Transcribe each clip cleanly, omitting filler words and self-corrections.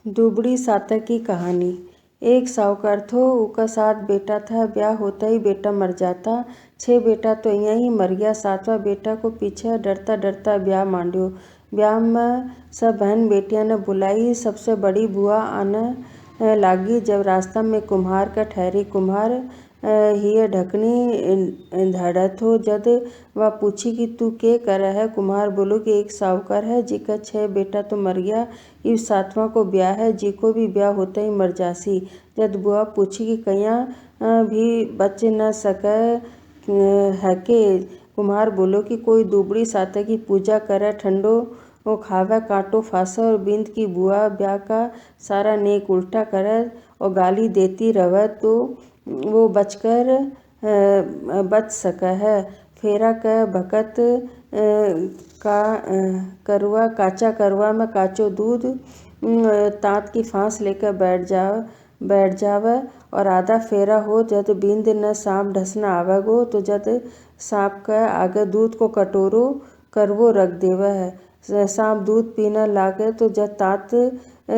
दुबड़ी सातक की कहानी। एक साहूकार थो, उका 7 बेटा था। ब्याह होता ही बेटा मर जाता। 6 बेटा तो यहीं मर गया। 7वां बेटा को पीछे डरता डरता ब्याह मांड्यो। ब्याह में सब बहन बेटियां ने बुलाई। सबसे बड़ी बुआ आने लागी। जब रास्ता में कुम्हार का ठहरी। कुम्हार हिय ढकनी धड़त हो। जद वह पूछी कि तू के करे है। कुम्हार बोलो कि एक साहूकार है, जिका 6 बेटा तो मर गया, इब 7वां को ब्याह है, जिको भी ब्याह होता ही मर जासी। जद बुआ पूछी कि कहिया भी बच न सके है के। कुम्हार बोलो कि कोई दुबड़ी सातक की पूजा करे, ठंडो वो खावे, कांटो फांसे। और बिंद की बुआ ब्याह का सारा नेक उल्टा करे और गाली देती रहे तो वो बच सके है। फेरा के भकत काचा करवा में काचो दूध तात की फांस लेकर बैठ जावे और आधा फेरा हो। जद बिंद न सांप ढसना आवेगो तो जद सांप के आगे दूध को कटोरो करवो रख देवे है। सांप दूध पीने लागे तो जद तात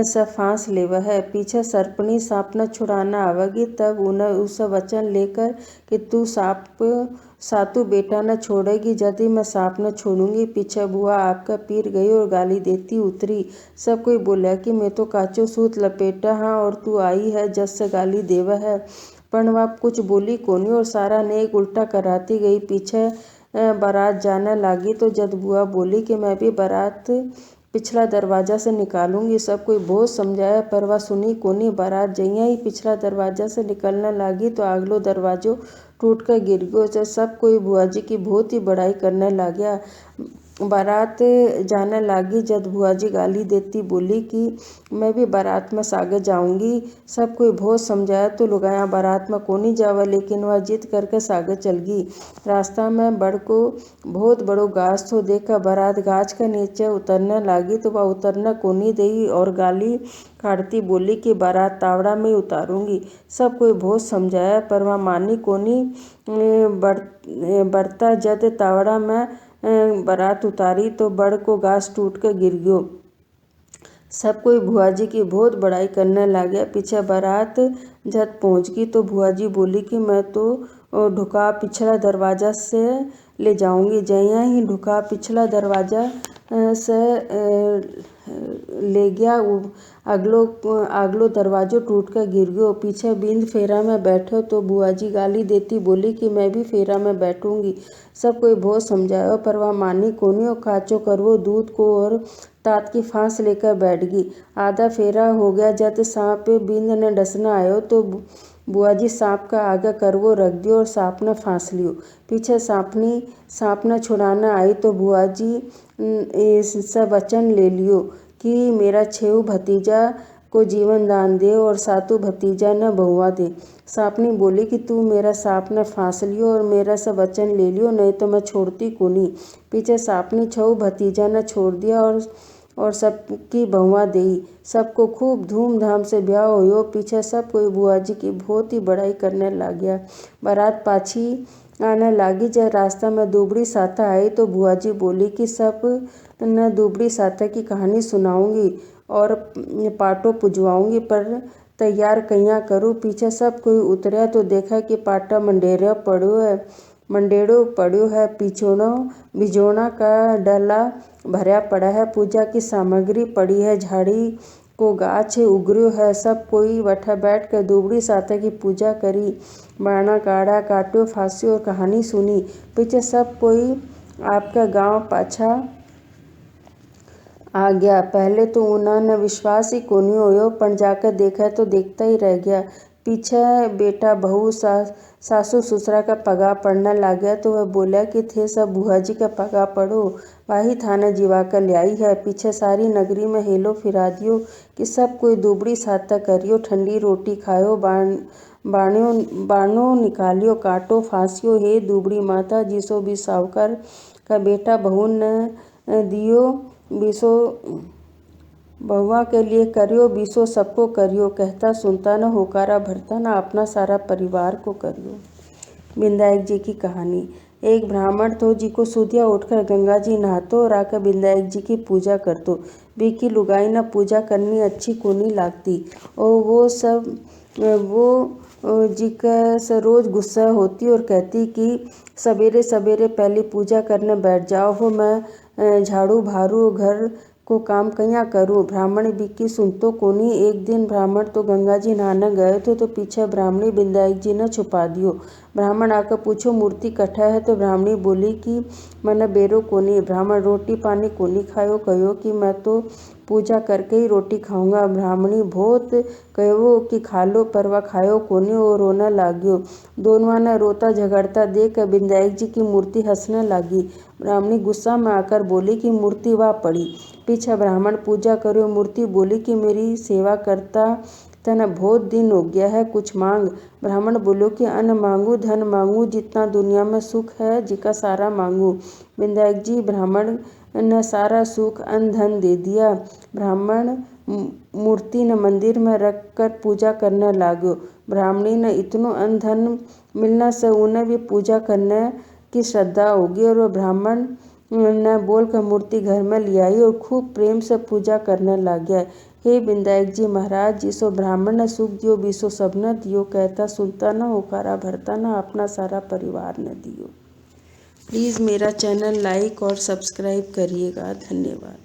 से फांस लेवे है। पीछे सरपनी सांप न छुड़ाना आवेगी, तब उन्हें उसे वचन लेकर कि तू सातु बेटा न छोड़ेगी, यदि मैं सांप न छोड़ूंगी। पीछे बुआ आपका पीर गई और गाली देती उतरी। सब कोई बोला कि मैं तो काचो सूत लपेटा हाँ और तू आई है जस से गाली देवे है। पण वह कुछ बोली कोनी और सारा नेक उल्टा कराती गई। पीछे बारात जाने लागी तो जद बुआ बोली कि मैं भी बारात पिछला दरवाजा से निकालूंगी। सब कोई बहुत समझाया पर वह सुनी कोनी। बारात जइया ही पिछला दरवाजा से निकलने लागी तो अगलो दरवाजो टूट कर गिर गयो। जब सब कोई बुआ जी की बहुत ही बड़ाई करने लगा। बारात जाने लागी जद बुआ जी गाली देती बोली कि मैं भी बारात में सागे जाऊंगी। सब कोई बहुत समझाया तो लुगाया बारात में कोनी जावे, लेकिन वह जिद करके सागे चल गई। रास्ता में बड़ को बहुत बड़ो गाछ तो देखा। बारात गाछ के नीचे उतरने लागी तो वह उतरने कोनी दई और गाली काटती बोली कि बारात तावड़ा में उतारूंगी। सब कोई बहुत समझाया पर वह मानी कोनी। बरता जद तावड़ा में बारात उतारी तो बड़ को गाछ टूट कर गिर गयो। सब कोई बुआ जी की बहुत बड़ाई करने लगे। पीछे बारात जद पहुंच गई तो बुआ जी बोली कि मैं तो ढुका पिछला दरवाजा से ले जाऊंगी। जइया ही ढुका पिछला दरवाजा से ले गया, अगलो दरवाजो टूट कर गिर गयो। पीछे बिंद फेरा में बैठो तो बुआ जी गाली देती बोली कि मैं भी फेरा में बैठूंगी। सब कोई बहुत समझाया पर वह मानी कोनी और काचो करवो दूध को और तात की फांस लेकर बैठ गई। आधा फेरा हो गया जद सांप बिंद ने डसना आयो तो बुआ जी सांप का आगे करवो रख दियो और सांप ने फांस लियो। पीछे सांप ने छुड़ाना आई तो बुआ जी इससे वचन ले लियो कि मेरा 6 भतीजा को जीवन दान दे और 7 भतीजा न बहुआ दे। सांपनी बोली कि तू मेरा सांप ने फांस लियो और मेरा से वचन ले लियो, नहीं तो मैं छोड़ती कोनी। पीछे सांपनी 6 भतीजा ने छोड़ दिया और सबकी बहुआ देई। सबको खूब धूमधाम से ब्याह होयो। पीछे सब कोई बुआ जी की बहुत ही बड़ाई करने लग गया। बारात पाछी आने लागी। जब रास्ता में दुबड़ी साता आई तो बुआ जी बोली कि सब न दुबड़ी साता की कहानी सुनाऊंगी और पाटो पुजवाऊंगी, पर तैयार कहिया करूँ। पीछे सब कोई उतरया तो देखा कि पाटा मंडेरो पड़ो है। भिजोना का डला भरया पड़ा है। पूजा की सामग्री पड़ी है। झाड़ी को गाछ उगर्यो है। सब कोई वठा बैठ कर दुबड़ी साता की पूजा करी। बाणा काढ़ा काट्यो, फांस्यो और कहानी सुनी। पीछे सब कोई आपका गांव पाछा आ गया। पहले तो उन्होंने विश्वास ही कोनी होयो, पण जाकर देखा तो देखता ही रह गया। पीछे बेटा बहू सासू ससुरा का पगा पड़ने लग गया तो वह बोला कि थे सब बुआ जी का पगा पड़ो, वाही थाने जिवा कर ल्याई है। पीछे सारी नगरी में हेलो फिरा दियो कि सब कोई दुबड़ी साता करियो, ठंडी रोटी खायो, बाणो निकालियो, काटो फांसियो। हे दुबड़ी माता, जिसो भी साहूकार का बेटा बहू ने दियो, बीसो बहुआ के लिए करियो, बीसो सबको करियो। कहता सुनता न होकारा भरता न अपना सारा परिवार को करियो। विनायक जी की कहानी। एक ब्राह्मण तो जी को सुधिया उठकर गंगा जी नहातो और आकर विनायक जी की पूजा करतो। विकी लुगाई न पूजा करनी अच्छी कोनी लागती। और वो जिका से रोज गुस्सा होती और कहती कि सवेरे सवेरे पहले पूजा करने बैठ जाओ हो, मैं झाड़ू भारू घर को काम कया करूँ। ब्राह्मण विकी सुनतो कोनी। एक दिन ब्राह्मण तो गंगा जी नहाने गए थे तो पीछे ब्राह्मणी विंध्याक जी ने छुपा दियो। ब्राह्मण आकर पूछो मूर्ति कठा है तो ब्राह्मणी बोली कि मैंने बेरो कोनी। ब्राह्मण रोटी पानी कोनी खायो, कहो कि मैं तो पूजा करके ही रोटी खाऊंगा। ब्राह्मणी बहुत कहो कि खा लो, पर वह खायो कोनी और रोने लाग्यो। दोनों ने रोता झगड़ता देख विंध्याक जी की मूर्ति हंसने लगी। ब्राह्मणी गुस्सा में आकर बोली कि मूर्ति वहाँ पड़ी। पीछे ब्राह्मण पूजा करो। मूर्ति बोली कि मेरी सेवा करता तने बहुत दिन हो गया है, कुछ मांग। ब्राह्मण बोलो कि अन्न मांगू, धन मांगू, जितना दुनिया में सुख है जिका सारा मांगू। विंध्याक जी ब्राह्मण ने सारा सुख अन्न धन दे दिया। ब्राह्मण मूर्ति ने मंदिर में रख कर पूजा करने लागो। ब्राह्मणी ने इतनो अन्न धन मिलने से उन्हें भी पूजा करने की श्रद्धा होगी और वह ब्राह्मण ने बोलकर मूर्ति घर में ले आई और खूब प्रेम से पूजा करने लग गया। हे विंध्याक जी महाराज, जिसो ब्राह्मण ने सुख दियो बिसो सबने दियो, कहता सुनता न होकारा भरता न अपना सारा परिवार ने दियो। प्लीज़ मेरा चैनल लाइक और सब्सक्राइब करिएगा। धन्यवाद।